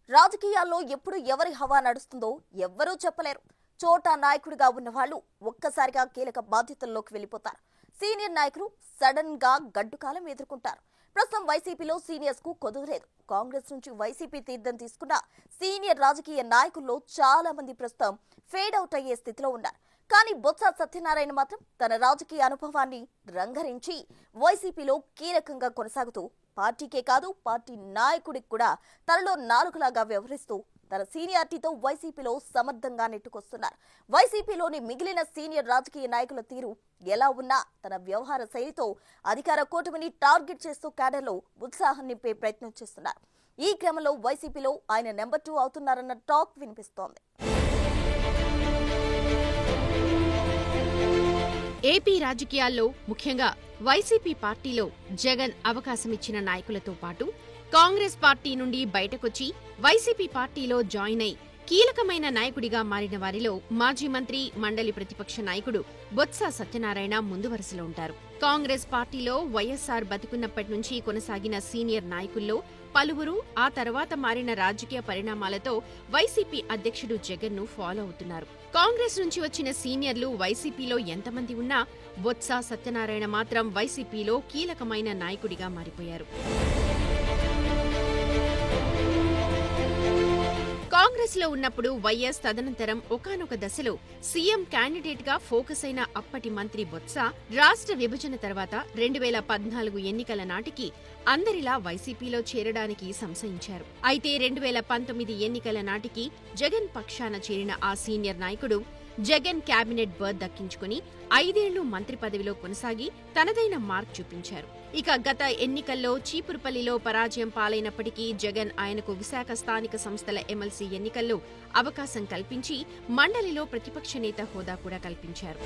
రాజకీయాల్లో ఎప్పుడు ఎవరి హవా నడుస్తుందో ఎవ్వరూ చెప్పలేరు. చోటా నాయకుడిగా ఉన్న వాళ్ళు ఒక్కసారిగా కీలక బాధ్యతల్లోకి వెళ్లిపోతారు. సీనియర్ నాయకులు సడన్ గా గడ్డుకాలం ఎదుర్కొంటారు. ప్రస్తుతం వైసీపీలో సీనియర్స్ కు కొదువలేదు. కాంగ్రెస్ నుంచి వైసీపీ తీర్థం తీసుకున్న సీనియర్ రాజకీయ నాయకుల్లో చాలా మంది ప్రస్తుతం ఫేడ్ అవుట్ అయ్యే స్థితిలో ఉన్నారు. కానీ బొత్స సత్యనారాయణ మాత్రం తన రాజకీయ అనుభవాన్ని రంగరించి వైసీపీలో కీలకంగా కొనసాగుతూ పార్టీకే కాదు పార్టీ నాయకుడికి కూడా తనలో నాలుగులాగా వ్యవహరిస్తూ తన సీనియారిటీతో వైసీపీలో సమర్థంగా నెట్టుకొస్తున్నారు. వైసీపీలోని మిగిలిన సీనియర్ రాజకీయ నాయకుల తీరు ఎలా ఉన్నా తన వ్యవహార శైలితో అధికార కూటమిని టార్గెట్ చేస్తూ క్యాడర్లో ఉత్సాహం నింపే ప్రయత్నం చేస్తున్నారు. ఈ క్రమంలో వైసీపీలో ఆయన నెంబర్ 2 అవుతున్నారన్న టాక్ వినిపిస్తోంది. ఏపీ రాజకీయాల్లో ముఖ్యంగా వైసీపీ పార్టీలో జగన్ అవకాశమిచ్చిన నాయకులతో పాటు కాంగ్రెస్ పార్టీ నుండి బయటకొచ్చి వైసీపీ పార్టీలో జాయిన్ అయి కీలకమైన నాయకుడిగా మారిన వారిలో మాజీ మంత్రి, మండలి ప్రతిపక్ష నాయకుడు బొత్స సత్యనారాయణ ముందు వరుసలో ఉంటారు. కాంగ్రెస్ పార్టీలో వైఎస్సార్ బతుకున్నప్పటి నుంచి కొనసాగిన సీనియర్ నాయకుల్లో పలువురు ఆ తర్వాత మారిన రాజకీయ పరిణామాలతో వైసీపీ అధ్యక్షుడు జగన్ ను ఫాలో అవుతున్నారు. కాంగ్రెస్ నుంచి వచ్చిన సీనియర్లు వైసీపీలో ఎంతమంది ఉన్నా బొత్స సత్యనారాయణ మాత్రం వైసీపీలో కీలకమైన నాయకుడిగా మారిపోయారు. కాంగ్రెస్ లో ఉన్నప్పుడు వైఎస్ తదనంతరం ఒకానొక దశలో సీఎం క్యాండిడేట్ గా ఫోకస్ అయిన అప్పటి మంత్రి బొత్స రాష్ట్ర విభజన తర్వాత 2014 ఎన్నికల నాటికి అందరిలా వైసీపీలో చేరడానికి సంశయించారు. అయితే 2019 ఎన్నికల నాటికి జగన్ పక్షాన చేరిన ఆ సీనియర్ నాయకుడు జగన్ క్యాబినెట్ బర్త్ దక్కించుకుని 5 ఏళ్లు మంత్రి పదవిలో కొనసాగి తనదైన మార్క్ చూపించారు. ఇక గత ఎన్నికల్లో చీపురుపల్లిలో పరాజయం పాలైనప్పటికీ జగన్ ఆయనకు విశాఖ స్థానిక సంస్థల ఎమ్మెల్సీ ఎన్నికల్లో అవకాశం కల్పించి మండలిలో ప్రతిపక్ష నేత హోదా కూడా కల్పించారు.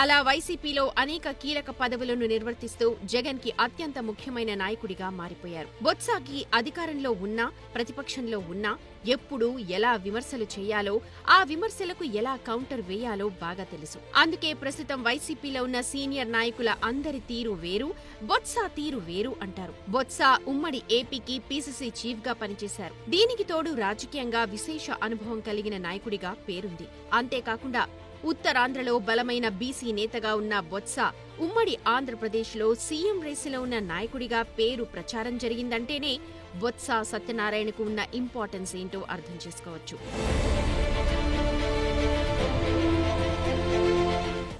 అలా వైసీపీలో అనేక కీలక పదవులను నిర్వర్తిస్తూ జగన్ కి అత్యంత ముఖ్యమైన నాయకుడిగా మారిపోయారు. బొత్సకి అధికారంలో ఉన్నా ప్రతిపక్షంలో ఉన్నా ఎప్పుడు ఎలా విమర్శలు చేయాలో, ఆ విమర్శలకు ఎలా కౌంటర్ వేయాలో బాగా తెలుసు. అందుకే ప్రస్తుతం వైసీపీలో ఉన్న సీనియర్ నాయకుల అందరి తీరు వేరు, బొత్స తీరు వేరు అంటారు. బొత్స ఉమ్మడి ఏపీకి పీసీసీ చీఫ్ గా పనిచేశారు. దీనికి తోడు రాజకీయంగా విశేష అనుభవం కలిగిన నాయకుడిగా పేరుంది. అంతేకాకుండా ఉత్తరాంధ్రలో బలమైన బీసీ నేతగా ఉన్న బొత్స ఉమ్మడి ఆంధ్రప్రదేశ్లో సీఎం రేసులో ఉన్న నాయకుడిగా పేరు ప్రచారం జరిగిందంటేనే బొత్స సత్యనారాయణకు ఉన్న ఇంపార్టెన్స్ ఏంటో అర్థం చేసుకోవచ్చు.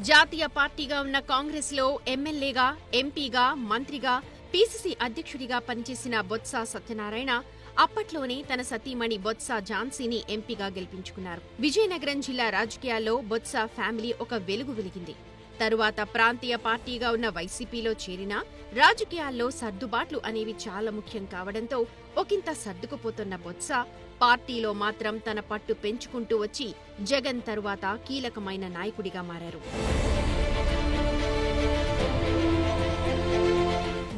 జాతీయ పార్టీగా ఉన్న కాంగ్రెస్ లో ఎమ్మెల్యేగా, ఎంపీగా, మంత్రిగా, పీసీసీ అధ్యక్షుడిగా పనిచేసిన బొత్స సత్యనారాయణ అప్పట్లోనే తన సతీమణి బొత్స ఝాన్సీని ఎంపీగా గెలిపించుకున్నారు. విజయనగరం జిల్లా రాజకీయాల్లో బొత్స ఫ్యామిలీ ఒక వెలుగు వెలిగింది. తరువాత ప్రాంతీయ పార్టీగా ఉన్న వైసీపీలో చేరినా రాజకీయాల్లో సర్దుబాట్లు అనేవి చాలా ముఖ్యం కావడంతో ఒకంత సర్దుకుపోతున్న బొత్స పార్టీలో మాత్రం తన పట్టు పెంచుకుంటూ వచ్చి జగన్ తరువాత కీలకమైన నాయకుడిగా మారారు.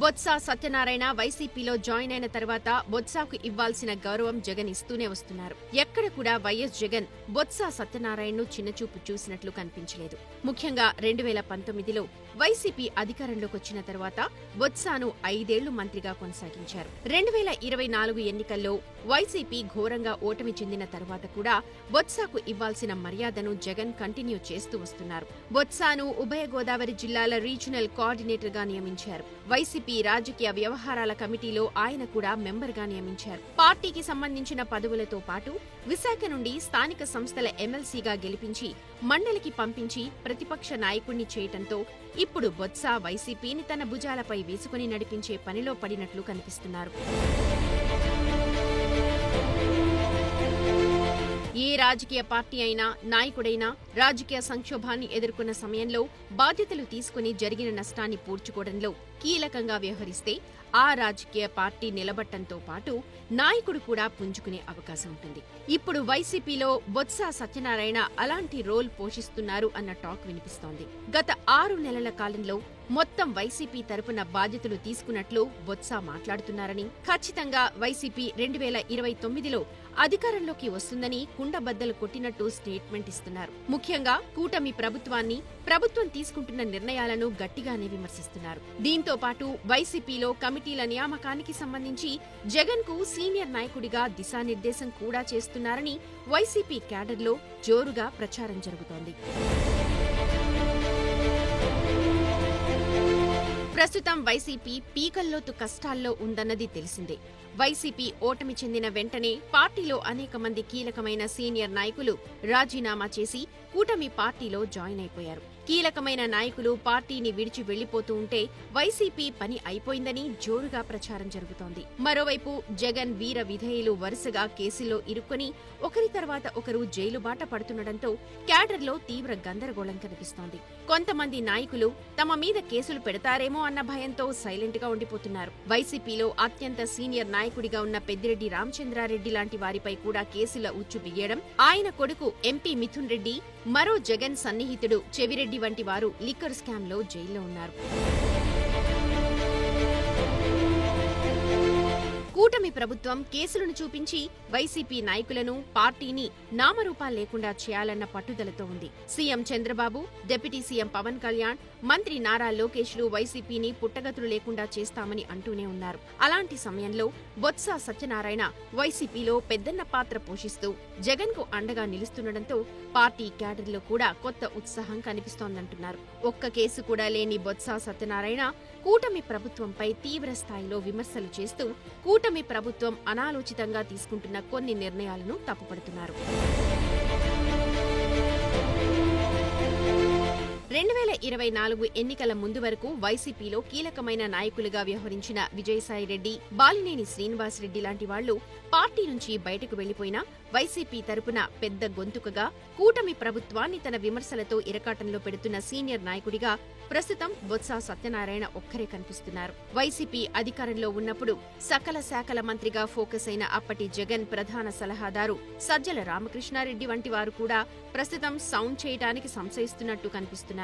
బొత్స సత్యనారాయణ వైసీపీలో జాయిన్ అయిన తర్వాత బొత్సకు ఇవ్వాల్సిన గౌరవం జగన్ ఇస్తూనే వస్తున్నారు. ఎక్కడ కూడా వైఎస్ జగన్ బొత్స సత్యనారాయణను చిన్నచూపు చూసినట్లు కనిపించలేదు. ముఖ్యంగా 2019లో వైసీపీ అధికారంలోకి వచ్చిన తర్వాత బొత్సను 5 ఏళ్లు మంత్రిగా కొనసాగించారు. 2024 ఎన్నికల్లో వైసీపీ ఘోరంగా ఓటమి చెందిన తర్వాత కూడా బొత్సకు ఇవ్వాల్సిన మర్యాదను జగన్ కంటిన్యూ చేస్తూ వస్తున్నారు. బొత్సను ఉభయ గోదావరి జిల్లాల రీజనల్ కోఆర్డినేటర్ గా నియమించారు. వైసీపీ రాజకీయ వ్యవహారాల కమిటీలో ఆయన కూడా మెంబర్ గా నియమించారు. పార్టీకి సంబంధించిన పదవులతో పాటు విశాఖ నుండి స్థానిక సంస్థల ఎమ్మెల్సీగా గెలిపించి మండలికి పంపించి ప్రతిపక్ష నాయకుణ్ణి చేయటంతో ఇప్పుడు బొత్స వైసీపీని తన భుజాలపై వేసుకుని నడిపించే పనిలో పడినట్లు కనిపిస్తున్నారు. ఏ రాజకీయ పార్టీ అయినా, నాయకుడైనా రాజకీయ సంక్షోభాన్ని ఎదుర్కొన్న సమయంలో బాధ్యతలు తీసుకుని జరిగిన నష్టాన్ని పూడ్చుకోవడంలో కీలకంగా వ్యవహరిస్తే ఆ రాజకీయ పార్టీ నిలబట్టంతో పాటు నాయకుడు కూడా పుంజుకునే అవకాశం ఉంటుంది. ఇప్పుడు వైసీపీలో బొత్స సత్యనారాయణ అలాంటి రోల్ పోషిస్తున్నారు అన్న టాక్ వినిపిస్తోంది. గత 6 నెలల కాలంలో మొత్తం వైసీపీ తరపున బాధ్యతలు తీసుకున్నట్లు బొత్స మాట్లాడుతున్నారని, ఖచ్చితంగా వైసీపీ 2029లో అధికారంలోకి వస్తుందని కుండబద్దలు కొట్టినట్టు స్టేట్మెంట్ ఇస్తున్నారు. ముఖ్యంగా కూటమి ప్రభుత్వం తీసుకుంటున్న నిర్ణయాలను గట్టిగానే విమర్శిస్తున్నారు. దీంతో దీంతో పాటు వైసీపీలో కమిటీల నియామకానికి సంబంధించి జగన్ కు సీనియర్ నాయకుడిగా దిశానిర్దేశం కూడా చేస్తున్నారని వైసీపీ క్యాడర్లో జోరుగా ప్రచారం జరుగుతోంది. ప్రస్తుతం వైసీపీ పీకల్లోతు కష్టాల్లో ఉందన్నది తెలిసిందే. వైసీపీ ఓటమి చెందిన వెంటనే పార్టీలో అనేక మంది కీలకమైన సీనియర్ నాయకులు రాజీనామా చేసి కూటమి పార్టీలో జాయిన్ అయిపోయారు. కీలకమైన నాయకులు పార్టీని విడిచి వెళ్లిపోతూ ఉంటే వైసీపీ పని అయిపోయిందని జోరుగా ప్రచారం జరుగుతోంది. మరోవైపు జగన్ వీర విధేయులు వరుసగా కేసుల్లో ఇరుక్కొని ఒకరి తర్వాత ఒకరు జైలు బాట పడుతుండటంతో క్యాడర్లో తీవ్ర గందరగోళం కనిపిస్తోంది. కొంతమంది నాయకులు తమ మీద కేసులు పెడతారేమో అన్న భయంతో సైలెంట్ గా ఉండిపోతున్నారు. వైసీపీలో అత్యంత సీనియర్ నాయకుడిగా ఉన్న పెద్దిరెడ్డి రామచంద్రారెడ్డి లాంటి వారిపై కూడా కేసుల ఉచ్చు బియ్యడం, ఆయన కొడుకు ఎంపీ మిథున్ రెడ్డి, మరో జగన్ సన్నిహితుడు చెవిరెడ్డి వంటి వారు లిక్కర్ స్కామ్ లో జైల్లో ఉన్నారు. కూటమి ప్రభుత్వం కేసులను చూపించి వైసీపీ నాయకులను, పార్టీని నామరూపాలు లేకుండా చేయాలన్న పట్టుదలతో ఉంది. CM Chandrababu, deputy CM Pawan Kalyan, మంత్రి నారా లోకేష్లు వైసీపీని పుట్టగతులు లేకుండా చేస్తామని అంటూనే ఉన్నారు. అలాంటి సమయంలో బొత్స సత్యనారాయణ వైసీపీలో పెద్దన్న పాత్ర పోషిస్తూ జగన్ కు అండగా నిలుస్తుండటంతో పార్టీ క్యాడర్లో కూడా కొత్త ఉత్సాహం కనిపిస్తోందంటున్నారు. ఒక్క కేసు కూడా లేని బొత్స సత్యనారాయణ కూటమి ప్రభుత్వంపై తీవ్ర స్థాయిలో విమర్శలు చేస్తూ కూటమి ప్రభుత్వం అనాలోచితంగా తీసుకుంటున్న కొన్ని నిర్ణయాలను తప్పుపడుతున్నారు. 2024 ఎన్నికల ముందు వరకు వైసీపీలో కీలకమైన నాయకులుగా వ్యవహరించిన విజయసాయిరెడ్డి, బాలినేని శ్రీనివాసరెడ్డి లాంటి వాళ్లు పార్టీ నుంచి బయటకు వెళ్లిపోయినా వైసీపీ తరపున పెద్ద గొంతుకగా కూటమి ప్రభుత్వాన్ని తన విమర్శలతో ఇరకాటంలో పెడుతున్న సీనియర్ నాయకుడిగా ప్రస్తుతం బొత్స సత్యనారాయణ ఒక్కరే కనిపిస్తున్నారు. వైసీపీ అధికారంలో ఉన్నప్పుడు సకల శాఖల మంత్రిగా ఫోకస్ అయిన అప్పటి జగన్ ప్రధాన సలహాదారు సజ్జల రామకృష్ణారెడ్డి వంటి వారు కూడా ప్రస్తుతం సౌండ్ చేయడానికి సంశయిస్తున్నట్టు కనిపిస్తున్నారు.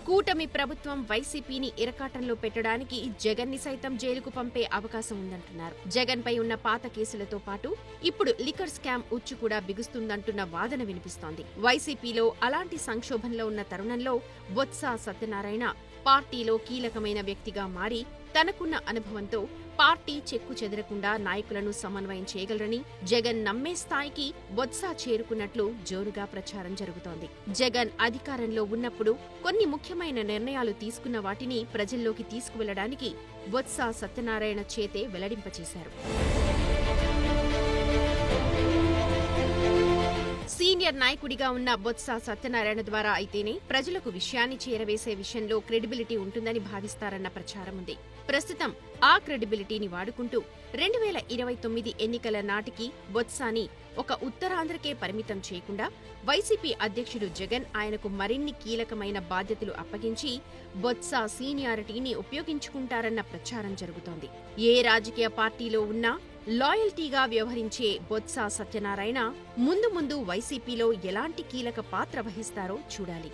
కూటమి ప్రభుత్వం వైసీపీని ఇరకాటంలో పెట్టడానికి జగన్ ని సైతం జైలుకు పంపే అవకాశం ఉందంటున్నారు. జగన్ పై ఉన్న పాత కేసులతో పాటు ఇప్పుడు లిక్కర్ స్కామ్ ఉచ్చు కూడా బిగుస్తుందంటున్న వాదన వినిపిస్తోంది. వైసీపీలో అలాంటి సంక్షోభంలో ఉన్న తరుణంలో బొత్స సత్యనారాయణ పార్టీలో కీలకమైన వ్యక్తిగా మారి తనకున్న అనుభవంతో పార్టీ చెక్కు చెదరకుండా నాయకులను సమన్వయం చేయగలరని జగన్ నమ్మే స్థాయికి బొత్స చేరుకున్నట్లు జోరుగా ప్రచారం జరుగుతోంది. జగన్ అధికారంలో ఉన్నప్పుడు కొన్ని ముఖ్యమైన నిర్ణయాలు తీసుకున్న వాటిని ప్రజల్లోకి తీసుకువెళ్లడానికి బొత్స సత్యనారాయణ చేతే వెల్లడింపచేశారు. సీనియర్ నాయకుడిగా ఉన్న బొత్స సత్యనారాయణ ద్వారా అయితేనే ప్రజలకు విషయాన్ని చేరవేసే విషయంలో క్రెడిబిలిటీ ఉంటుందని భావిస్తారన్న ప్రచారం ఉంది. ప్రస్తుతం ఆ క్రెడిబిలిటీని వాడుకుంటూ 2029 ఎన్నికల నాటికి బొత్సాని ఒక ఉత్తరాంధ్రకే పరిమితం చేయకుండా వైసీపీ అధ్యక్షుడు జగన్ ఆయనకు మరిన్ని కీలకమైన బాధ్యతలు అప్పగించి బొత్స సీనియారిటీని ఉపయోగించుకుంటారన్న ప్రచారం జరుగుతోంది. ఏ రాజకీయ పార్టీలో ఉన్నా లాయల్టీగా వ్యవహరించే బొత్స సత్యనారాయణ ముందు ముందు వైసీపీలో ఎలాంటి కీలక పాత్ర వహిస్తారో చూడాలి.